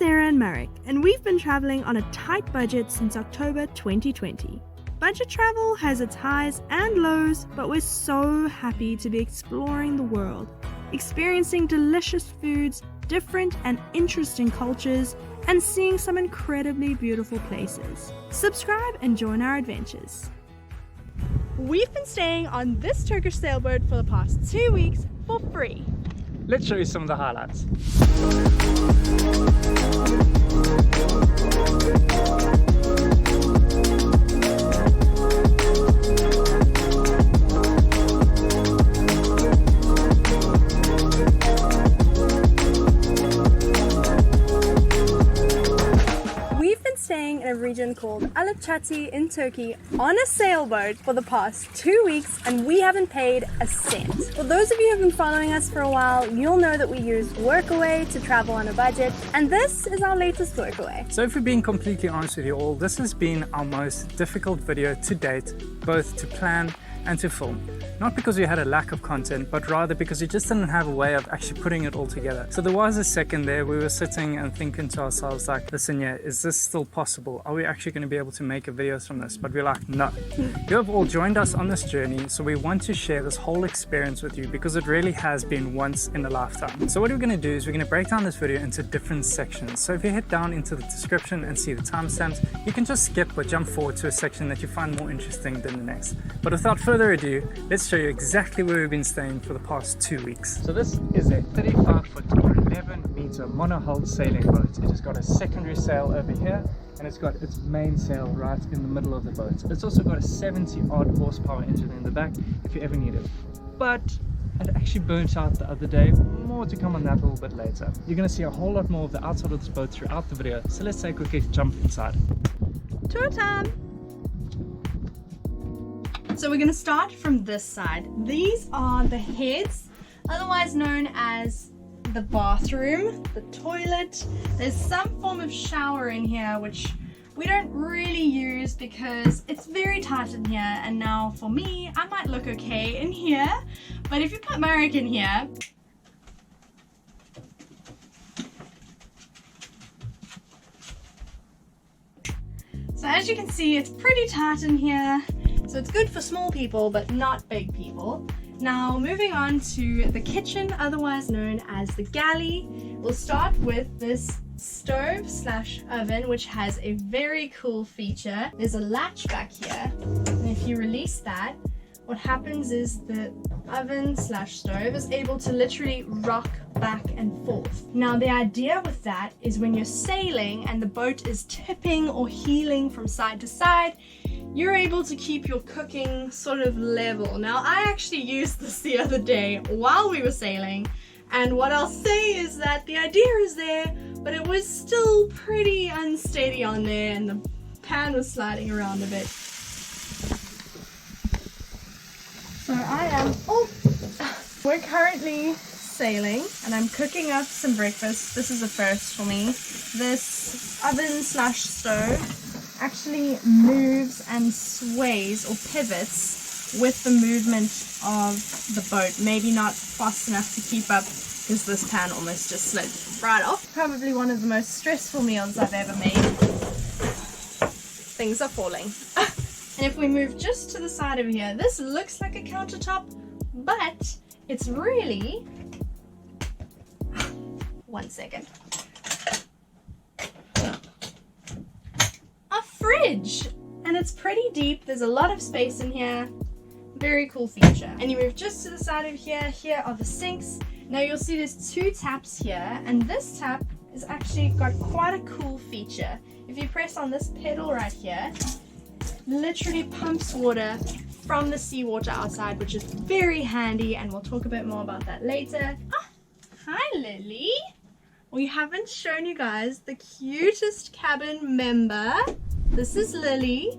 Sarah and Marek, and we've been traveling on a tight budget since October 2020. Budget travel has its highs and lows, but we're so happy to be exploring the world, experiencing delicious foods, different and interesting cultures, and seeing some incredibly beautiful places. Subscribe and join our adventures. We've been staying on this Turkish sailboat for the past 2 weeks for free. Let's show you some of the highlights. Staying in a region called Alapçati in Turkey on a sailboat for the past 2 weeks, and we haven't paid a cent. For those of you who have been following us for a while, you'll know that we use Workaway to travel on a budget, and this is our latest Workaway. So if we're being completely honest with you all, this has been our most difficult video to date, both to plan and to film. Not because we had a lack of content, but rather because we just didn't have a way of actually putting it all together. So there was a second there we were sitting and thinking to ourselves like, listen, yeah, is this still possible? Are we actually going to be able to make a videos from this? But we're like, no. You have all joined us on this journey, so we want to share this whole experience with you because it really has been once in a lifetime. So what we're going to do is we're going to break down this video into different sections. So if you head down into the description and see the timestamps, you can just skip or jump forward to a section that you find more interesting than the next. But without further ado, let's show you exactly where we've been staying for the past 2 weeks. So this is a 35-foot, 11-meter monohull sailing boat. It has got a secondary sail over here, and it's got its main sail right in the middle of the boat. It's also got a 70-odd horsepower engine in the back if you ever need it. But it actually burnt out the other day. More to come on that a little bit later. You're going to see a whole lot more of the outside of this boat throughout the video, so let's take a quick jump inside. Tour time! So we're going to start from this side. These are the heads, otherwise known as the bathroom, the toilet. There's some form of shower in here, which we don't really use because it's very tight in here. And now for me, I might look okay in here, but if you put Marek in here, so as you can see, it's pretty tight in here. So it's good for small people, but not big people. Now moving on to the kitchen, otherwise known as the galley. We'll start with this stove / oven, which has a very cool feature. There's a latch back here, and if you release that, what happens is the oven / stove is able to literally rock back and forth. Now the idea with that is when you're sailing and the boat is tipping or heeling from side to side, you're able to keep your cooking sort of level. Now I actually used this the other day while we were sailing, and what I'll say is that the idea is there, but it was still pretty unsteady on there and the pan was sliding around a bit. So we're currently sailing and I'm cooking up some breakfast. This is a first for me. This oven / stove actually moves and sways or pivots with the movement of the boat. Maybe not fast enough to keep up because this pan almost just slid right off. Probably one of the most stressful meals I've ever made. Things are falling. And if we move just to the side over here, this looks like a countertop, but it's really... One second. Fridge, and it's pretty deep. There's a lot of space in here. Very cool feature. And you move just to the side of here. Here are the sinks. Now you'll see there's 2 taps here, and this tap is actually got quite a cool feature. If you press on this pedal right here, literally pumps water from the seawater outside, which is very handy, and we'll talk a bit more about that later. Ah, hi Lily. We haven't shown you guys the cutest cabin member. This is Lily,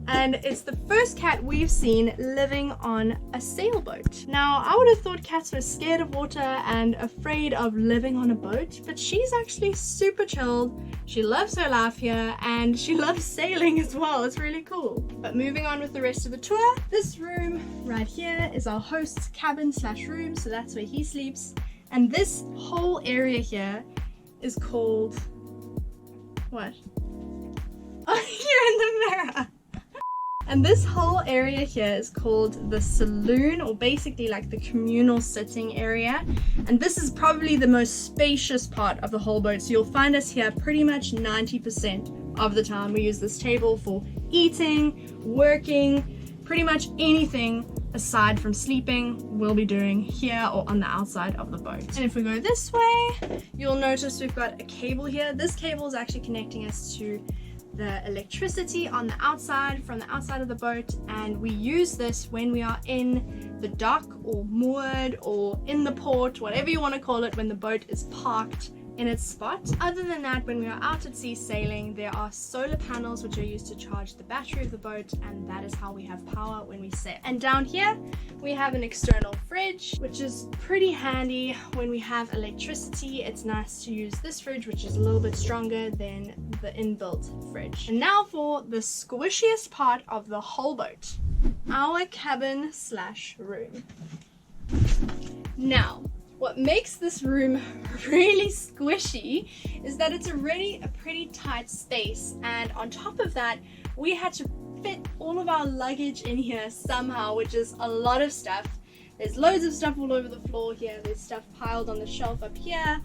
and it's the first cat we've seen living on a sailboat. Now, I would have thought cats were scared of water and afraid of living on a boat, but she's actually super chilled. She loves her life here, and she loves sailing as well. It's really cool. But moving on with the rest of the tour, this room right here is our host's cabin / room, so that's where he sleeps. And this whole area here is called What? Oh, you're in the mirror. And this whole area here is called the saloon, or basically like the communal sitting area. And this is probably the most spacious part of the whole boat. So you'll find us here pretty much 90% of the time. We use this table for eating, working, pretty much anything aside from sleeping we'll be doing here or on the outside of the boat. And if we go this way, you'll notice we've got a cable here. This cable is actually connecting us to the electricity on the outside, from the outside of the boat, and we use this when we are in the dock or moored or in the port, whatever you want to call it, when the boat is parked in its spot. Other than that, when we are out at sea sailing, there are solar panels which are used to charge the battery of the boat, and that is how we have power when we sail. And down here we have an external fridge, which is pretty handy when we have electricity. It's nice to use this fridge, which is a little bit stronger than the inbuilt fridge. And now for the squishiest part of the whole boat, our cabin slash room. Now, what makes this room really squishy is that it's already a pretty tight space, and on top of that we had to fit all of our luggage in here somehow, which is a lot of stuff. There's loads of stuff all over the floor here. There's stuff piled on the shelf up here,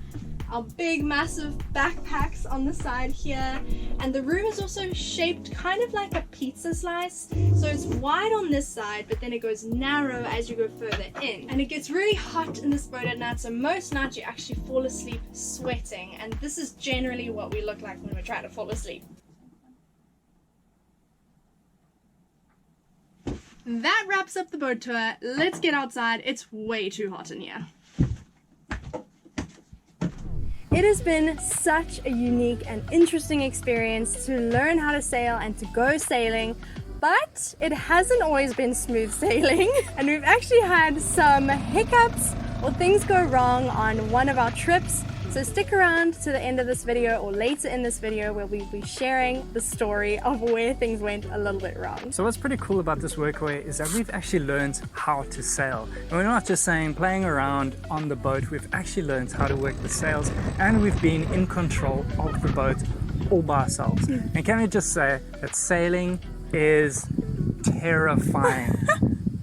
our big massive backpacks on the side here, and the room is also shaped kind of like a pizza slice. So it's wide on this side, but then it goes narrow as you go further in. And it gets really hot in this boat at night, so most nights you actually fall asleep sweating, and this is generally what we look like when we try to fall asleep. That wraps up the boat tour. Let's get outside. It's way too hot in here. It has been such a unique and interesting experience to learn how to sail and to go sailing, but it hasn't always been smooth sailing, and we've actually had some hiccups or things go wrong on one of our trips. So stick around to the end of this video, or later in this video, where we'll be sharing the story of where things went a little bit wrong. So what's pretty cool about this Workaway is that we've actually learned how to sail. And we're not just saying playing around on the boat, we've actually learned how to work the sails, and we've been in control of the boat all by ourselves. And can we just say that sailing is terrifying.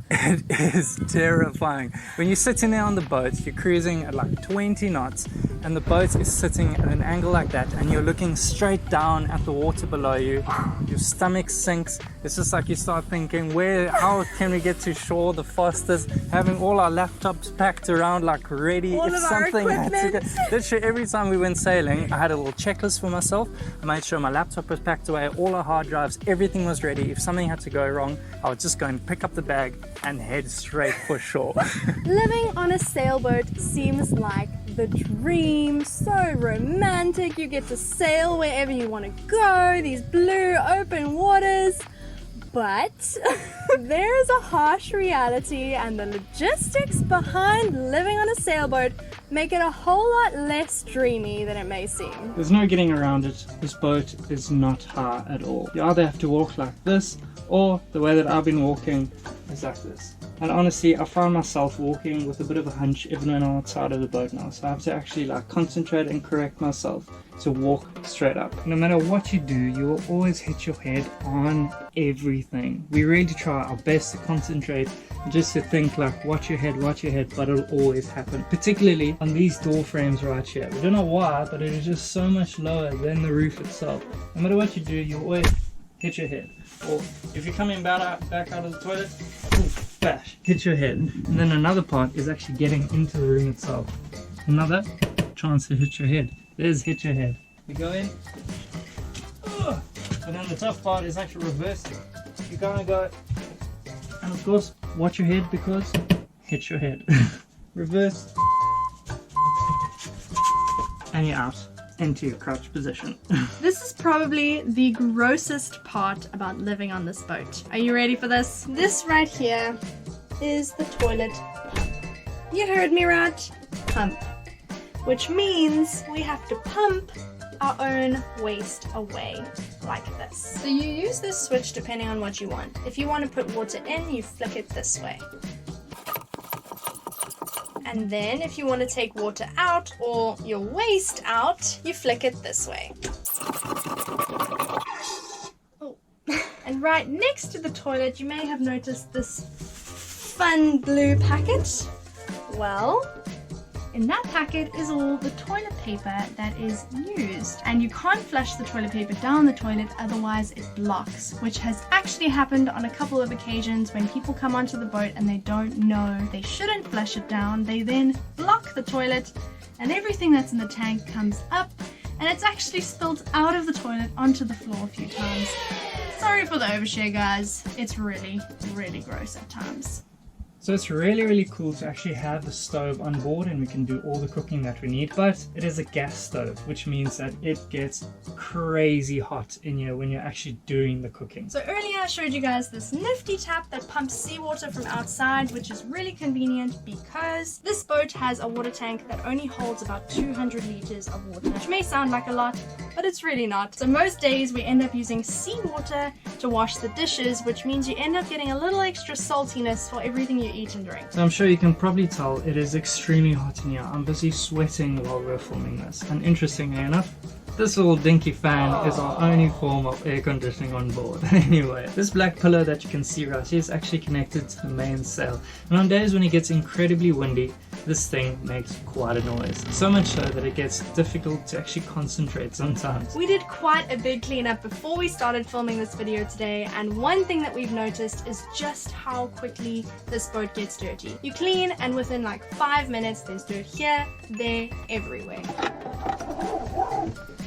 It is terrifying. When you're sitting there on the boat, you're cruising at like 20 knots, and the boat is sitting at an angle like that, and you're looking straight down at the water below you. Your stomach sinks. It's just like you start thinking, how can we get to shore the fastest? Having all our laptops packed around, like ready all if of something our had to go. Literally every time we went sailing, I had a little checklist for myself. I made sure my laptop was packed away, all our hard drives, everything was ready. If something had to go wrong, I would just go and pick up the bag and head straight for shore. Living on a sailboat seems like the dream, so romantic. You get to sail wherever you want to go, these blue open waters. But there is a harsh reality, and the logistics behind living on a sailboat make it a whole lot less dreamy than it may seem. There's no getting around it. This boat is not high at all. You either have to walk like this, or the way that I've been walking is like this. And honestly, I find myself walking with a bit of a hunch even when I'm outside of the boat now. So I have to actually concentrate and correct myself to walk straight up. No matter what you do, you will always hit your head on everything. We really try our best to concentrate and just to think watch your head, but it'll always happen. Particularly on these door frames right here. We don't know why, but it is just so much lower than the roof itself. No matter what you do, you always hit your head. Or if you're coming back out of the toilet, bash, hit your head. And then another part is actually getting into the room itself. Another chance to hit your head. There's hit your head. We go in. And then the tough part is actually reversing. You're gonna go, and of course, watch your head because hit your head. Reverse. And you're out into your crouch position. This is probably the grossest part about living on this boat. Are you ready for this? This right here is the toilet pump. You heard me right. Pump. Which means we have to pump our own waste away like this. So you use this switch depending on what you want. If you want to put water in, you flick it this way. And then if you want to take water out or your waste out, you flick it this way. right next to the toilet, you may have noticed this fun blue packet. Well, in that packet is all the toilet paper that is used, and you can't flush the toilet paper down the toilet, otherwise it blocks, which has actually happened on a couple of occasions when people come onto the boat and they don't know they shouldn't flush it down. They then block the toilet and everything that's in the tank comes up, and it's actually spilled out of the toilet onto the floor a few times. Sorry for the overshare, guys. It's really, really gross at times. So it's really cool to actually have the stove on board, and we can do all the cooking that we need, but it is a gas stove, which means that it gets crazy hot in here when you're actually doing the cooking. So earlier I showed you guys this nifty tap that pumps seawater from outside, which is really convenient because this boat has a water tank that only holds about 200 liters of water, which may sound like a lot, but it's really not. So most days we end up using seawater to wash the dishes, which means you end up getting a little extra saltiness for everything you eat and drink. So I'm sure you can probably tell it is extremely hot in here. I'm busy sweating while we're filming this, and interestingly enough, this little dinky fan is our only form of air conditioning on board. Anyway, this black pillar that you can see right here is actually connected to the main sail, and on days when it gets incredibly windy, this thing makes quite a noise. So much so that it gets difficult to actually concentrate sometimes. We did quite a big cleanup before we started filming this video today, and one thing that we've noticed is just how quickly this boat gets dirty. You clean and within like 5 minutes there's dirt here, there, everywhere.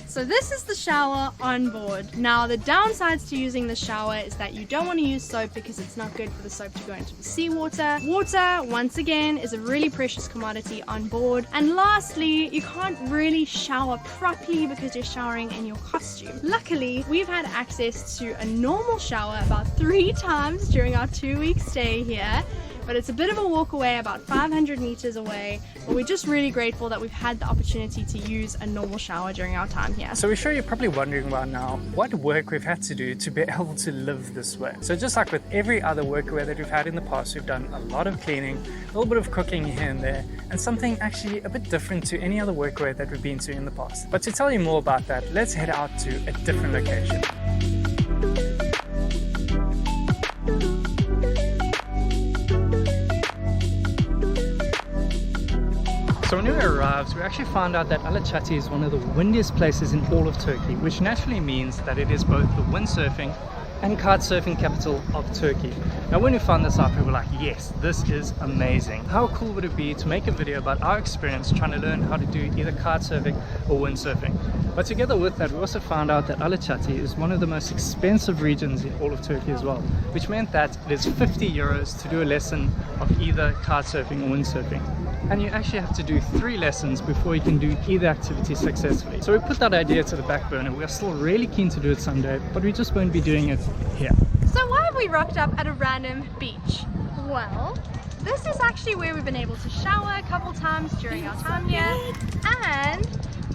So this is the shower on board. Now the downsides to using the shower is that you don't want to use soap because it's not good for the soap to go into the seawater. Water, once again, is a really precious commodity on board. And lastly, you can't really shower properly because you're showering in your costume. Luckily, we've had access to a normal shower about 3 times during our 2-week stay here. But it's a bit of a walk away, about 500 meters away, but we're just really grateful that we've had the opportunity to use a normal shower during our time here. So we're sure you're probably wondering by now what work we've had to do to be able to live this way. So just like with every other workaway that we've had in the past, we've done a lot of cleaning, a little bit of cooking here and there, and something actually a bit different to any other workaway that we've been to in the past. But to tell you more about that, let's head out to a different location. So when we arrived, we actually found out that Alachati is one of the windiest places in all of Turkey, which naturally means that it is both the windsurfing and kite surfing capital of Turkey. Now when we found this out, we were like, yes, this is amazing. How cool would it be to make a video about our experience trying to learn how to do either kite surfing or windsurfing? But together with that, we also found out that Alachati is one of the most expensive regions in all of Turkey as well, which meant that it is 50 euros to do a lesson of either kite surfing or windsurfing. And you actually have to do 3 lessons before you can do either activity successfully. So we put that idea to the back burner. We are still really keen to do it someday, but we just won't be doing it here. So why have we rocked up at a random beach? Well, this is actually where we've been able to shower a couple times during our time here, and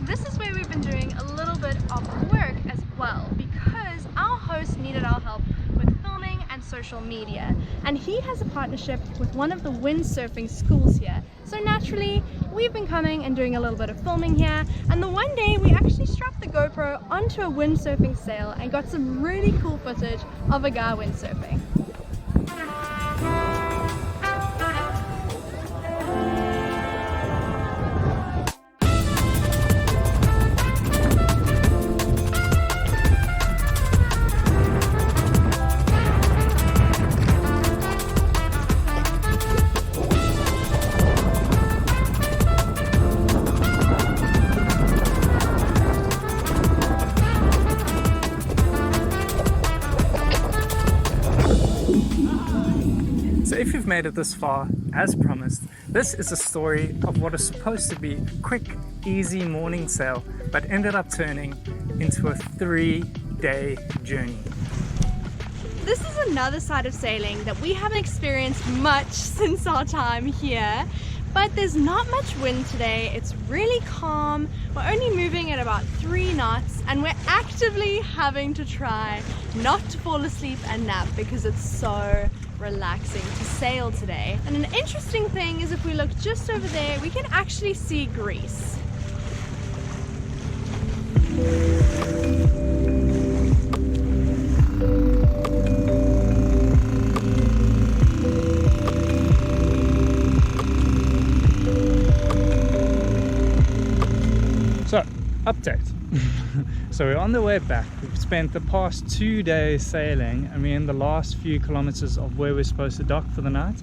this is where we've been doing a little bit of work as well, because our host needed our help with filming and social media, and he has a partnership with one of the windsurfing schools here. So naturally, we've been coming and doing a little bit of filming here, and the one day we actually strapped the GoPro onto a windsurfing sail and got some really cool footage of a guy windsurfing. So if you've made it this far, as promised, this is a story of what is supposed to be a quick, easy morning sail, but ended up turning into a 3-day journey. This is another side of sailing that we haven't experienced much since our time here, but there's not much wind today. It's really calm. We're only moving at about 3 knots, and we're actively having to try not to fall asleep and nap because it's so relaxing to sail today. And an interesting thing is if we look just over there, we can actually see Greece. So, update. So we're on the way back. We've spent the past 2 days sailing and we're in the last few kilometers of where we're supposed to dock for the night,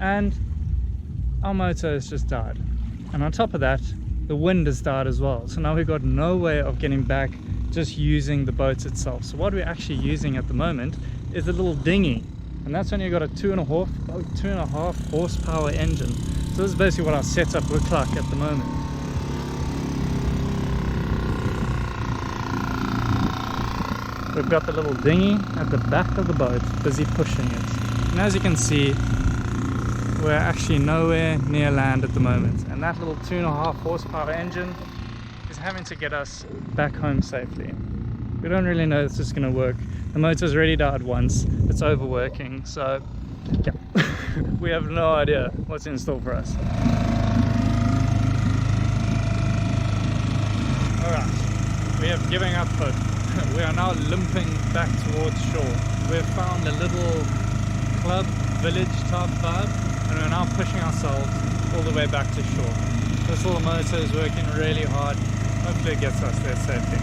and our motor has just died. And on top of that, the wind has died as well. So now we've got no way of getting back just using the boat itself. So what we're actually using at the moment is a little dinghy, and that's only got a 2.5 horsepower engine. So this is basically what our setup looks like at the moment. We've got the little dinghy at the back of the boat, busy pushing it. And as you can see, we're actually nowhere near land at the moment. And that little 2.5 horsepower engine is having to get us back home safely. We don't really know if this is going to work. The motor's already died once, it's overworking, so yeah, we have no idea what's in store for us. Alright, we have given up hope. We are now limping back towards shore. We've found a little club village type vibe, and we're now pushing ourselves all the way back to shore. This little motor is working really hard. Hopefully it gets us there safely.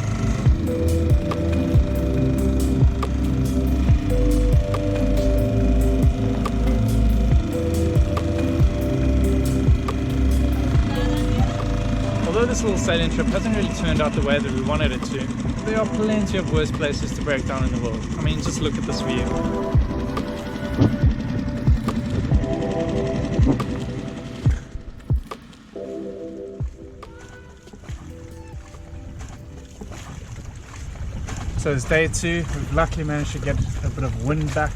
Although this little sailing trip hasn't really turned out the way that we wanted it to, there are plenty of worse places to break down in the world. I mean, just look at this view. So it's day 2. We've luckily managed to get a bit of wind back,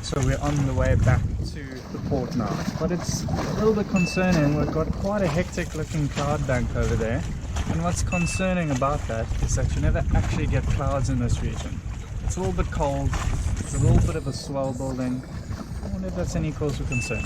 so we're on the way back to the port now. But it's a little bit concerning. We've got quite a hectic looking cloud bank over there. And what's concerning about that is that you never actually get clouds in this region. It's a little bit cold, it's a little bit of a swell building. I wonder if that's any cause for concern.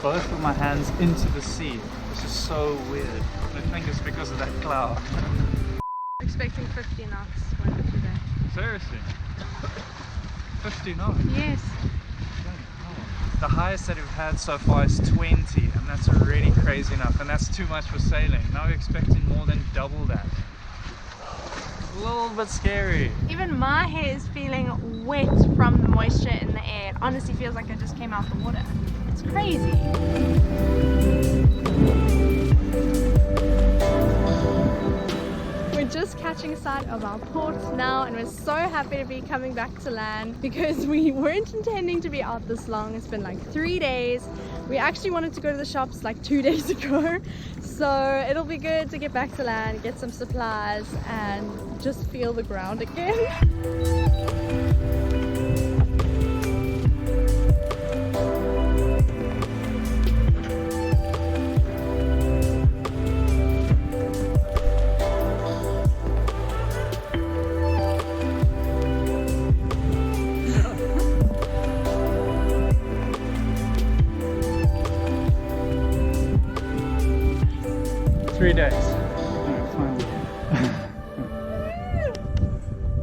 Both of my hands into the sea. This is so weird. I think it's because of that cloud. Expecting 50 knots wind today. Seriously? 50 knots? Yes. The highest that we've had so far is 20, and that's already crazy enough, and that's too much for sailing. Now we're expecting more than double that. A little bit scary. Even my hair is feeling wet from the moisture in the air. It honestly feels like I just came out the water. It's crazy. We're just catching sight of our port now, and we're so happy to be coming back to land because we weren't intending to be out this long. It's been like 3 days. We actually wanted to go to the shops like 2 days ago, so it'll be good to get back to land, get some supplies, and just feel the ground again. 3 days.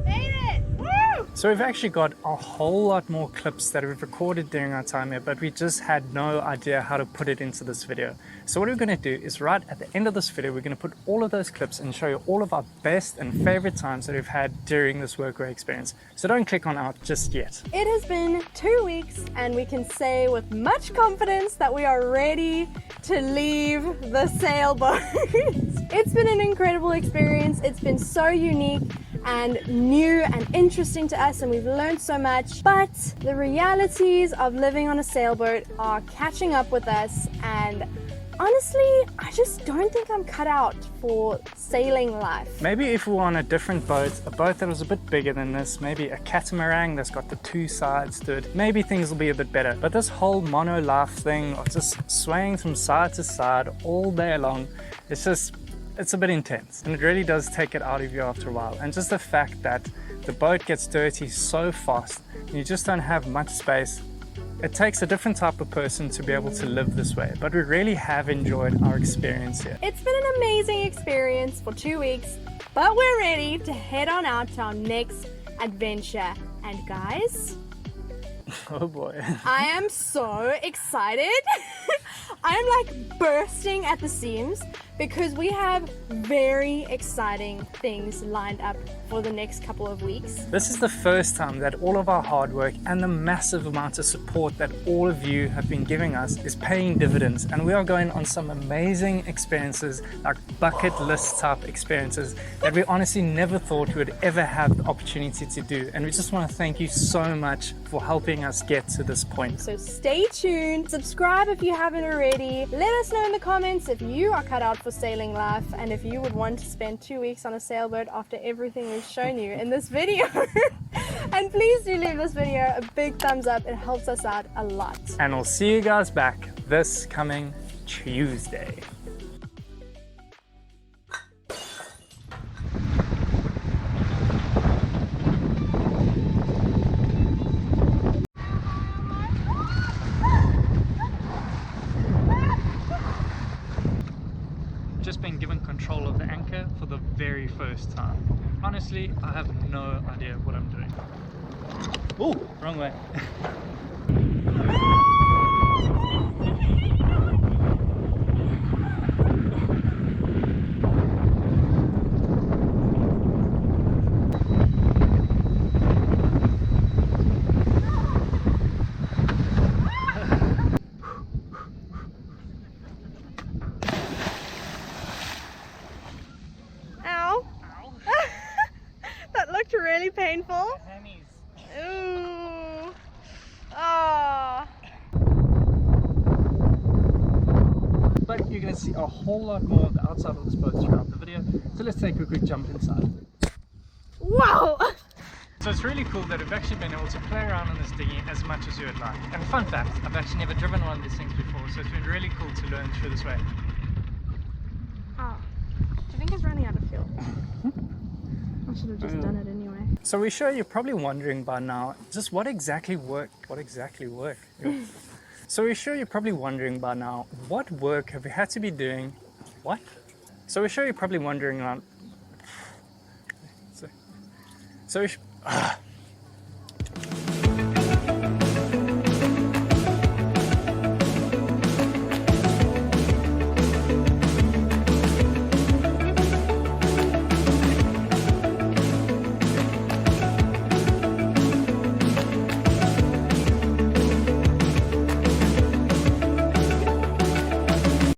Made it! Woo! So we've actually got a whole lot more clips that we've recorded during our time here, but we just had no idea how to put it into this video. So what we're going to do is right at the end of this video, we're going to put all of those clips and show you all of our best and favorite times that we've had during this Workaway experience. So don't click on out just yet. It has been 2 weeks, and we can say with much confidence that we are ready to leave the sailboat. It's been an incredible experience. It's been so unique and new and interesting to us, and we've learned so much, but the realities of living on a sailboat are catching up with us, and honestly, I just don't think I'm cut out for sailing life. Maybe if we were on a different boat, a boat that was a bit bigger than this, maybe a catamaran that's got the 2 sides to it, maybe things will be a bit better. But this whole mono life thing of just swaying from side to side all day long, it's a bit intense, and it really does take it out of you after a while. And just the fact that the boat gets dirty so fast and you just don't have much space, It takes a different type of person to be able to live this way, but we really have enjoyed our experience here. It's been an amazing experience for 2 weeks, but we're ready to head on out to our next adventure. And guys, Oh boy. I am so excited. I'm like bursting at the seams because we have very exciting things lined up for the next couple of weeks. This is the first time that all of our hard work and the massive amount of support that all of you have been giving us is paying dividends, and we are going on some amazing experiences, like bucket list type experiences that we honestly never thought we would ever have the opportunity to do. And we just want to thank you so much for helping us get to this point. So stay tuned, subscribe if you haven't already, let us know in the comments if you are cut out for sailing life and if you would want to spend 2 weeks on a sailboat after everything we've shown you in this video. And please do leave this video a big thumbs up, it helps us out a lot. And we'll see you guys back this coming Tuesday. Just been given control of the anchor for the very first time. Honestly, I have no idea what I'm doing. Oh, wrong way. Really painful. Ooh. Oh. But you're going to see a whole lot more of the outside of this boat throughout the video. So let's take a quick jump inside. Wow. So it's really cool that we've actually been able to play around on this dinghy as much as you would like. And fun fact, I've actually never driven one of these things before, so it's been really cool to learn through this way. Oh. Do you think it's running out of fuel? I should have just done it anyway. So we're sure you're probably wondering by now, just what exactly worked? So we're sure you're probably wondering by now, what work have we had to be doing? What? So we're sure you're probably wondering around.